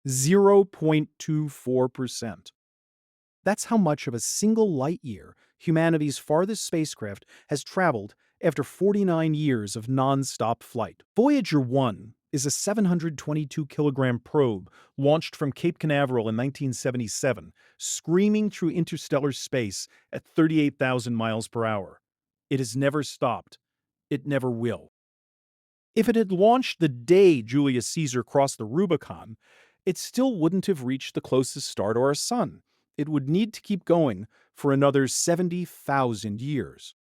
0.24%. That's how much of a single light year humanity's farthest spacecraft has traveled after 49 years of non-stop flight. Voyager 1 is a 722-kilogram probe launched from Cape Canaveral in 1977, screaming through interstellar space at 38,000 miles per hour. It has never stopped. It never will. If it had launched the day Julius Caesar crossed the Rubicon, it still wouldn't have reached the closest star to our sun. It would need to keep going for another 70,000 years.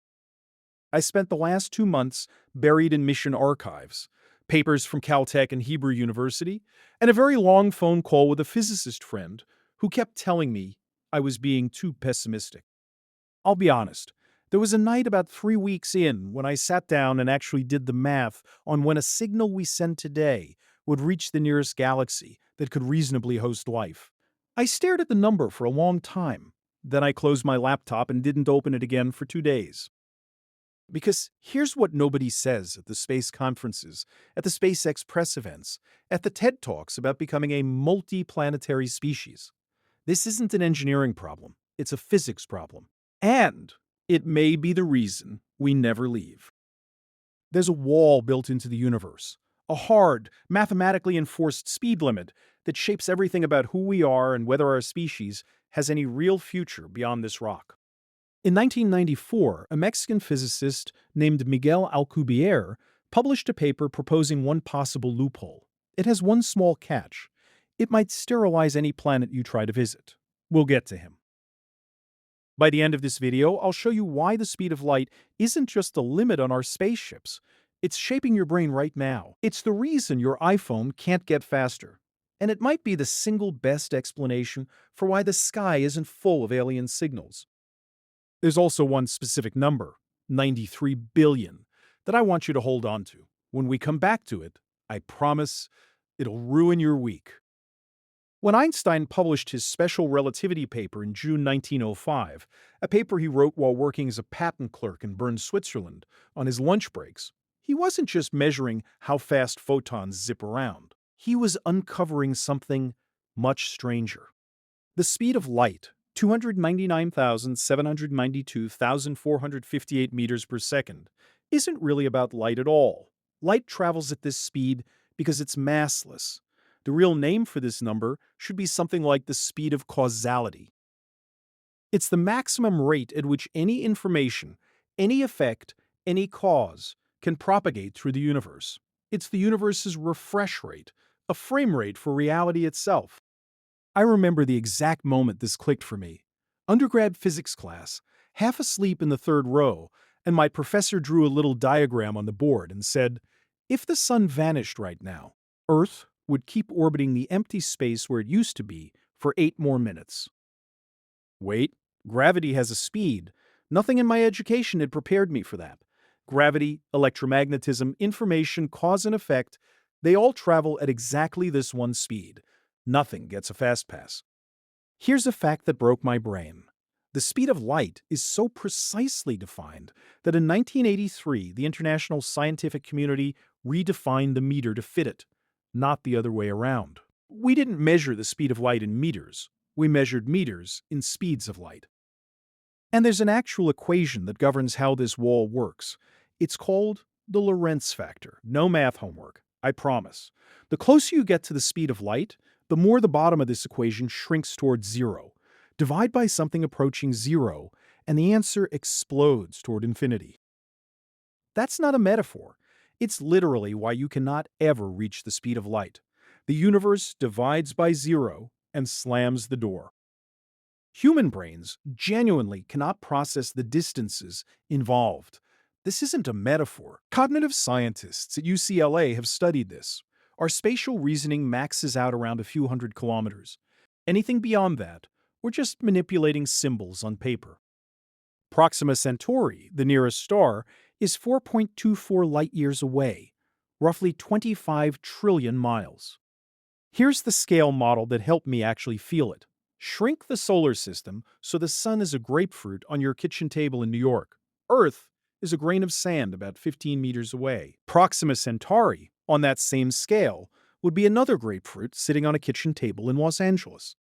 I spent the last 2 months buried in mission archives, papers from Caltech and Hebrew University, and a very long phone call with a physicist friend who kept telling me I was being too pessimistic. I'll be honest, there was a night about 3 weeks in when I sat down and actually did the math on when a signal we send today would reach the nearest galaxy that could reasonably host life. I stared at the number for a long time. Then I closed my laptop and didn't open it again for 2 days. Because here's what nobody says at the space conferences, at the SpaceX press events, at the TED Talks about becoming a multi-planetary species. This isn't an engineering problem, it's a physics problem. And it may be the reason we never leave. There's a wall built into the universe, a hard, mathematically enforced speed limit that shapes everything about who we are and whether our species has any real future beyond this rock. In 1994, a Mexican physicist named Miguel Alcubierre published a paper proposing one possible loophole. It has one small catch. It might sterilize any planet you try to visit. We'll get to him. By the end of this video, I'll show you why the speed of light isn't just a limit on our spaceships. It's shaping your brain right now. It's the reason your iPhone can't get faster. And it might be the single best explanation for why the sky isn't full of alien signals. There's also one specific number, 93 billion, that I want you to hold on to. When we come back to it, I promise it'll ruin your week. When Einstein published his special relativity paper in June 1905, a paper he wrote while working as a patent clerk in Bern, Switzerland, on his lunch breaks, he wasn't just measuring how fast photons zip around. He was uncovering something much stranger. The speed of light, 299,792,458 meters per second, isn't really about light at all. Light travels at this speed because it's massless. The real name for this number should be something like the speed of causality. It's the maximum rate at which any information, any effect, any cause can propagate through the universe. It's the universe's refresh rate, a frame rate for reality itself. I remember the exact moment this clicked for me. Undergrad physics class, half asleep in the third row, and my professor drew a little diagram on the board and said, if the sun vanished right now, Earth would keep orbiting the empty space where it used to be for 8 more minutes. Wait, gravity has a speed. Nothing in my education had prepared me for that. Gravity, electromagnetism, information, cause and effect, they all travel at exactly this one speed. Nothing gets a fast pass. Here's a fact that broke my brain. The speed of light is so precisely defined that in 1983, the international scientific community redefined the meter to fit it, not the other way around. We didn't measure the speed of light in meters. We measured meters in speeds of light. And there's an actual equation that governs how this wall works. It's called the Lorentz factor. No math homework, I promise. The closer you get to the speed of light, the more the bottom of this equation shrinks towards zero. Divide by something approaching zero, and the answer explodes toward infinity. That's not a metaphor. It's literally why you cannot ever reach the speed of light. The universe divides by zero and slams the door. Human brains genuinely cannot process the distances involved. This isn't a metaphor. Cognitive scientists at UCLA have studied this. Our spatial reasoning maxes out around a few hundred kilometers. Anything beyond that, we're just manipulating symbols on paper. Proxima Centauri, the nearest star, is 4.24 light-years away, roughly 25 trillion miles. Here's the scale model that helped me actually feel it. Shrink the solar system so the sun is a grapefruit on your kitchen table in New York. Earth is a grain of sand about 15 meters away. Proxima Centauri, on that same scale, would be another grapefruit sitting on a kitchen table in Los Angeles.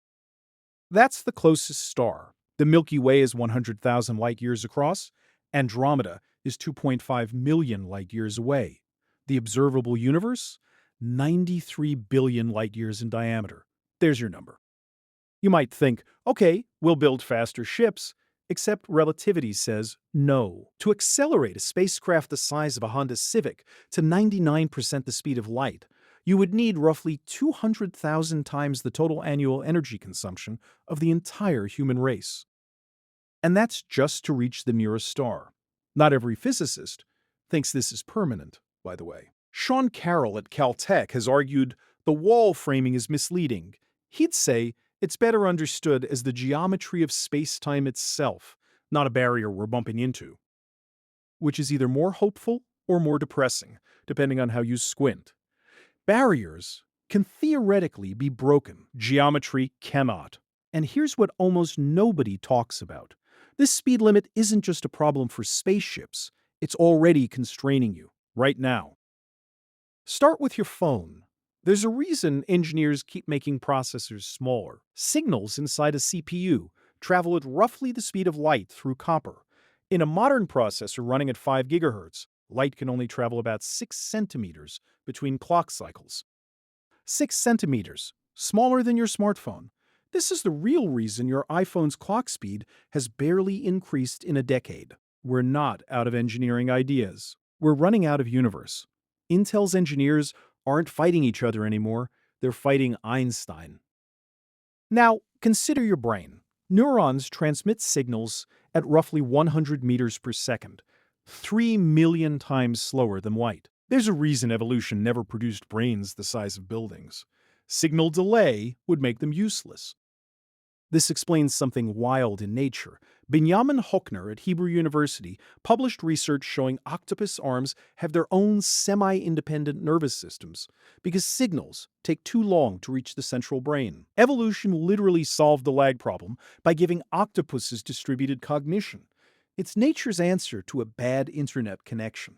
That's the closest star. The Milky Way is 100,000 light-years across. Andromeda is 2.5 million light-years away. The observable universe? 93 billion light-years in diameter. There's your number. You might think, okay, we'll build faster ships, except relativity says no. To accelerate a spacecraft the size of a Honda Civic to 99% the speed of light, you would need roughly 200,000 times the total annual energy consumption of the entire human race. And that's just to reach the nearest star. Not every physicist thinks this is permanent, by the way. Sean Carroll at Caltech has argued the wall framing is misleading. He'd say it's better understood as the geometry of space-time itself, not a barrier we're bumping into. Which is either more hopeful or more depressing, depending on how you squint. Barriers can theoretically be broken. Geometry cannot. And here's what almost nobody talks about. This speed limit isn't just a problem for spaceships. It's already constraining you, right now. Start with your phone. There's a reason engineers keep making processors smaller. Signals inside a CPU travel at roughly the speed of light through copper. In a modern processor running at 5 gigahertz, light can only travel about 6 centimeters between clock cycles. 6 centimeters, smaller than your smartphone. This is the real reason your iPhone's clock speed has barely increased in a decade. We're not out of engineering ideas. We're running out of universe. Intel's engineers aren't fighting each other anymore, they're fighting Einstein. Now, consider your brain. Neurons transmit signals at roughly 100 meters per second, 3 million times slower than light. There's a reason evolution never produced brains the size of buildings. Signal delay would make them useless. This explains something wild in nature. Benjamin Hochner at Hebrew University published research showing octopus arms have their own semi-independent nervous systems because signals take too long to reach the central brain. Evolution literally solved the lag problem by giving octopuses distributed cognition. It's nature's answer to a bad internet connection.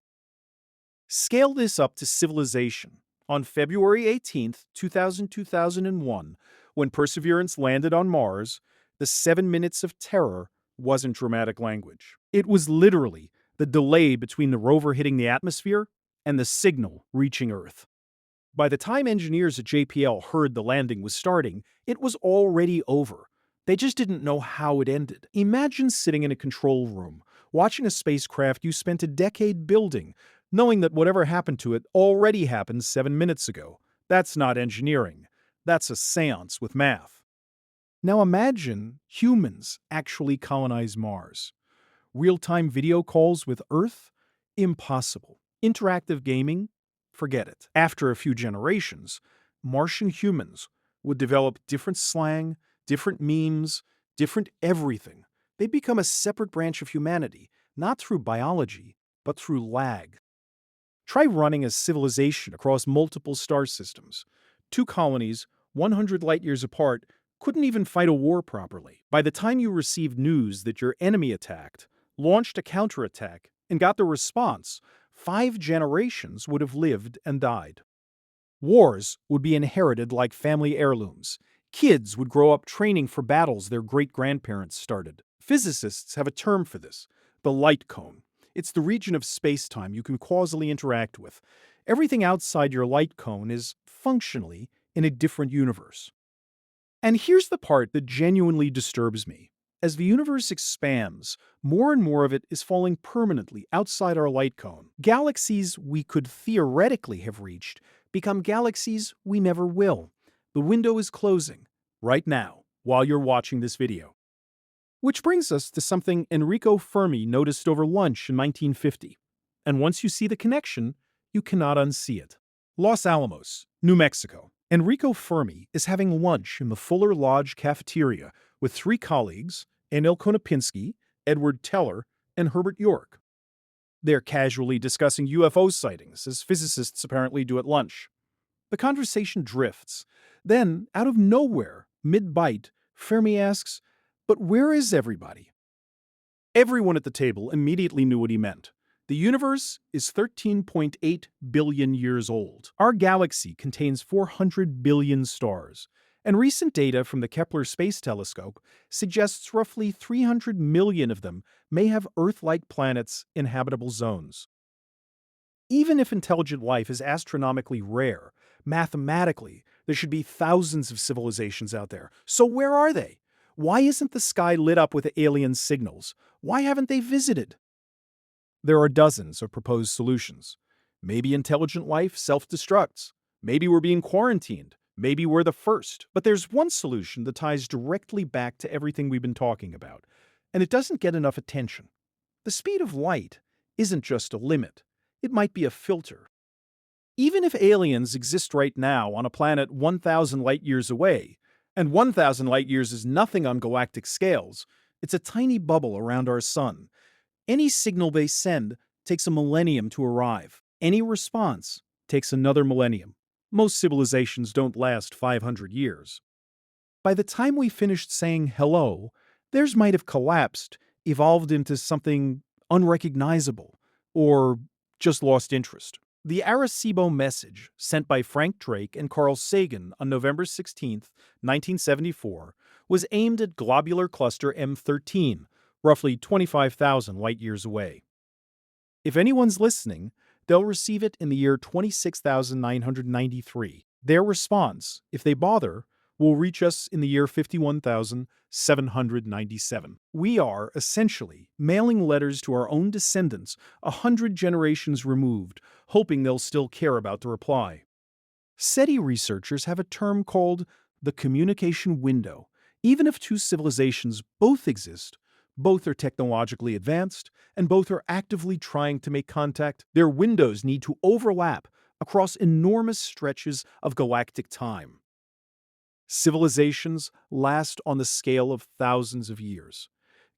Scale this up to civilization. On February 18, 2001, when Perseverance landed on Mars, the 7 minutes of terror wasn't dramatic language. It was literally the delay between the rover hitting the atmosphere and the signal reaching Earth. By the time engineers at JPL heard the landing was starting, it was already over. They just didn't know how it ended. Imagine sitting in a control room, watching a spacecraft you spent a decade building, knowing that whatever happened to it already happened 7 minutes ago. That's not engineering. That's a seance with math. Now imagine humans actually colonize Mars. Real-time video calls with Earth? Impossible. Interactive gaming? Forget it. After a few generations, Martian humans would develop different slang, different memes, different everything. They'd become a separate branch of humanity, not through biology, but through lag. Try running a civilization across multiple star systems. 2 colonies, 100 light-years apart, couldn't even fight a war properly. By the time you received news that your enemy attacked, launched a counterattack, and got the response, 5 generations would have lived and died. Wars would be inherited like family heirlooms. Kids would grow up training for battles their great-grandparents started. Physicists have a term for this, the light cone. It's the region of space-time you can causally interact with. Everything outside your light cone is, functionally, in a different universe. And here's the part that genuinely disturbs me. As the universe expands, more and more of it is falling permanently outside our light cone. Galaxies we could theoretically have reached become galaxies we never will. The window is closing, right now, while you're watching this video. Which brings us to something Enrico Fermi noticed over lunch in 1950. And once you see the connection, you cannot unsee it. Los Alamos, New Mexico. Enrico Fermi is having lunch in the Fuller Lodge cafeteria with 3 colleagues, Emil Konopinski, Edward Teller, and Herbert York. They're casually discussing UFO sightings, as physicists apparently do at lunch. The conversation drifts. Then, out of nowhere, mid-bite, Fermi asks, "But where is everybody?" Everyone at the table immediately knew what he meant. The universe is 13.8 billion years old. Our galaxy contains 400 billion stars, and recent data from the Kepler Space Telescope suggests roughly 300 million of them may have Earth-like planets in habitable zones. Even if intelligent life is astronomically rare, mathematically, there should be thousands of civilizations out there. So where are they? Why isn't the sky lit up with alien signals? Why haven't they visited? There are dozens of proposed solutions. Maybe intelligent life self-destructs. Maybe we're being quarantined. Maybe we're the first. But there's one solution that ties directly back to everything we've been talking about, and it doesn't get enough attention. The speed of light isn't just a limit. It might be a filter. Even if aliens exist right now on a planet 1,000 light-years away, and 1,000 light-years is nothing on galactic scales, it's a tiny bubble around our sun. Any signal they send takes a millennium to arrive. Any response takes another millennium. Most civilizations don't last 500 years. By the time we finished saying hello, theirs might have collapsed, evolved into something unrecognizable, or just lost interest. The Arecibo message, sent by Frank Drake and Carl Sagan on November 16, 1974, was aimed at globular cluster M13, roughly 25,000 light-years away. If anyone's listening, they'll receive it in the year 26,993. Their response, if they bother, will reach us in the year 51,797. We are, essentially, mailing letters to our own descendants 100 generations removed, hoping they'll still care about the reply. SETI researchers have a term called the communication window. Even if two civilizations both exist, both are technologically advanced, and both are actively trying to make contact, their windows need to overlap across enormous stretches of galactic time. Civilizations last on the scale of thousands of years.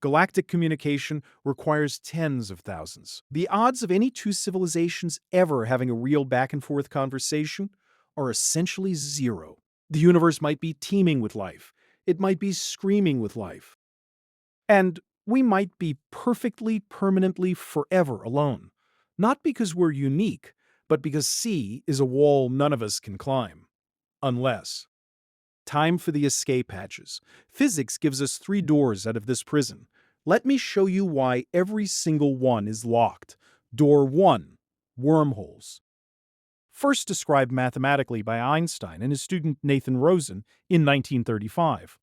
Galactic communication requires tens of thousands. The odds of any two civilizations ever having a real back-and-forth conversation are essentially zero. The universe might be teeming with life. It might be screaming with life. And we might be perfectly, permanently, forever alone. Not because we're unique, but because C is a wall none of us can climb. Unless. Time for the escape hatches. Physics gives us 3 doors out of this prison. Let me show you why every single one is locked. Door 1. Wormholes. First described mathematically by Einstein and his student Nathan Rosen in 1935.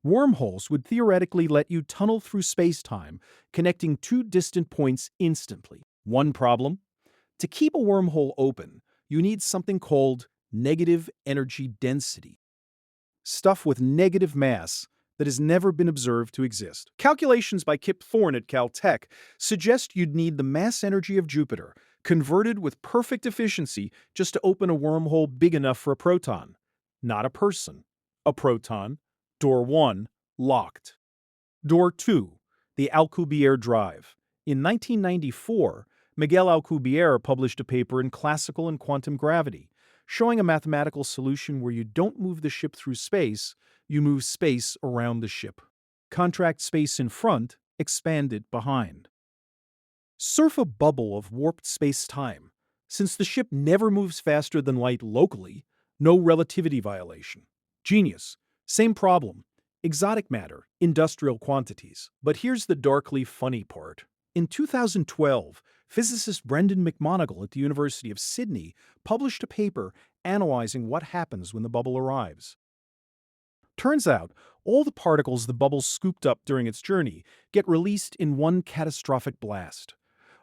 Wormholes would theoretically let you tunnel through space-time, connecting 2 distant points instantly. One problem? To keep a wormhole open, you need something called negative energy density. Stuff with negative mass that has never been observed to exist. Calculations by Kip Thorne at Caltech suggest you'd need the mass energy of Jupiter, converted with perfect efficiency just to open a wormhole big enough for a proton. Not a person. A proton. Door 1, locked. Door 2, the Alcubierre drive. In 1994, Miguel Alcubierre published a paper in Classical and Quantum Gravity, showing a mathematical solution where you don't move the ship through space, you move space around the ship. Contract space in front, expand it behind. Surf a bubble of warped space-time. Since the ship never moves faster than light locally, no relativity violation. Genius. Same problem. Exotic matter, industrial quantities. But here's the darkly funny part. In 2012, physicist Brendan McMonagle at the University of Sydney published a paper analyzing what happens when the bubble arrives. Turns out, all the particles the bubble scooped up during its journey get released in one catastrophic blast.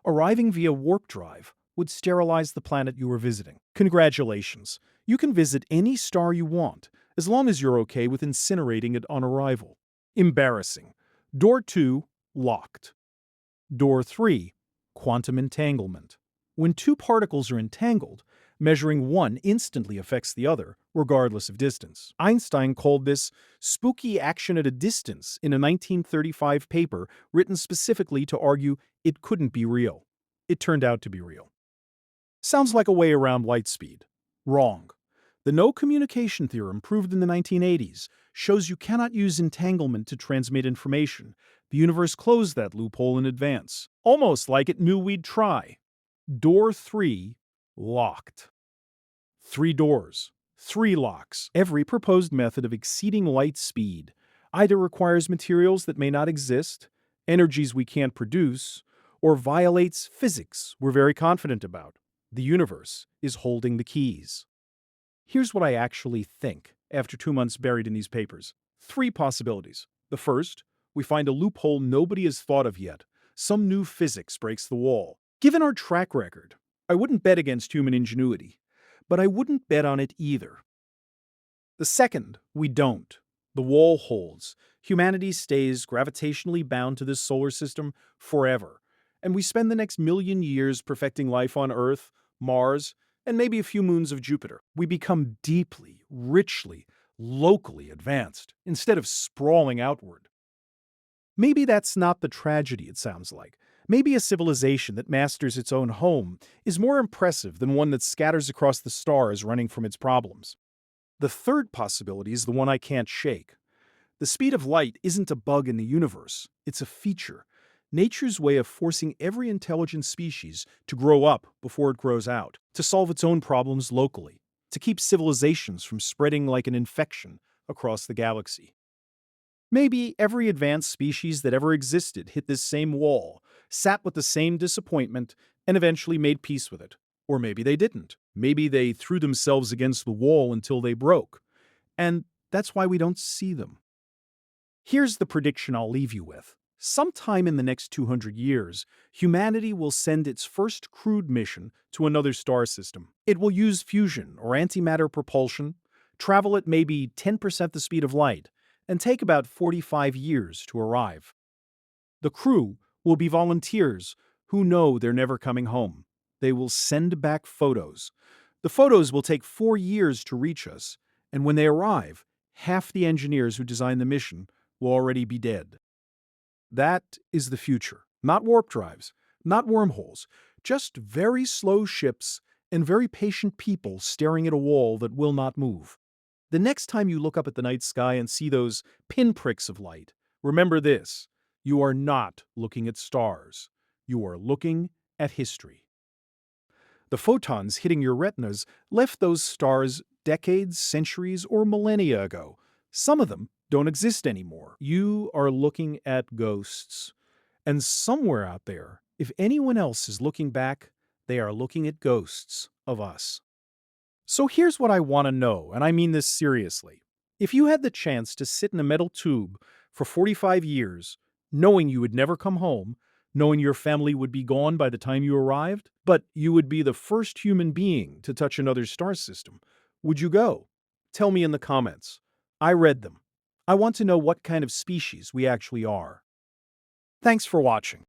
Arriving via warp drive would sterilize the planet you were visiting. Congratulations. You can visit any star you want, as long as you're okay with incinerating it on arrival. Embarrassing. Door 2, locked. Door 3, quantum entanglement. When 2 particles are entangled, measuring one instantly affects the other, regardless of distance. Einstein called this spooky action at a distance in a 1935 paper written specifically to argue it couldn't be real. It turned out to be real. Sounds like a way around light speed. Wrong. The no communication theorem, proved in the 1980s, shows you cannot use entanglement to transmit information. The universe closed that loophole in advance, almost like it knew we'd try. Door 3 locked. 3 doors, 3 locks. Every proposed method of exceeding light speed either requires materials that may not exist, energies we can't produce, or violates physics we're very confident about. The universe is holding the keys. Here's what I actually think after 2 months buried in these papers. 3 possibilities. The first, we find a loophole nobody has thought of yet. Some new physics breaks the wall. Given our track record, I wouldn't bet against human ingenuity, but I wouldn't bet on it either. The second, we don't. The wall holds. Humanity stays gravitationally bound to this solar system forever, and we spend the next million years perfecting life on Earth, Mars, and maybe a few moons of Jupiter. We become deeply, richly, locally advanced instead of sprawling outward. Maybe that's not the tragedy it sounds like. Maybe a civilization that masters its own home is more impressive than one that scatters across the stars running from its problems. The third possibility is the one I can't shake. The speed of light isn't a bug in the universe, it's a feature. Nature's way of forcing every intelligent species to grow up before it grows out, to solve its own problems locally, to keep civilizations from spreading like an infection across the galaxy. Maybe every advanced species that ever existed hit this same wall, sat with the same disappointment, and eventually made peace with it. Or maybe they didn't. Maybe they threw themselves against the wall until they broke. And that's why we don't see them. Here's the prediction I'll leave you with. Sometime in the next 200 years, humanity will send its first crewed mission to another star system. It will use fusion or antimatter propulsion, travel at maybe 10% the speed of light, and take about 45 years to arrive. The crew will be volunteers who know they're never coming home. They will send back photos. The photos will take 4 years to reach us, and when they arrive, half the engineers who designed the mission will already be dead. That is the future. Not warp drives, not wormholes, just very slow ships and very patient people staring at a wall that will not move. The next time you look up at the night sky and see those pinpricks of light, remember this: you are not looking at stars. You are looking at history. The photons hitting your retinas left those stars decades, centuries, or millennia ago. Some of them don't exist anymore. You are looking at ghosts. And somewhere out there, if anyone else is looking back, they are looking at ghosts of us. So here's what I want to know, and I mean this seriously. If you had the chance to sit in a metal tube for 45 years, knowing you would never come home, knowing your family would be gone by the time you arrived, but you would be the first human being to touch another star system, would you go? Tell me in the comments. I read them. I want to know what kind of species we actually are. Thanks for watching.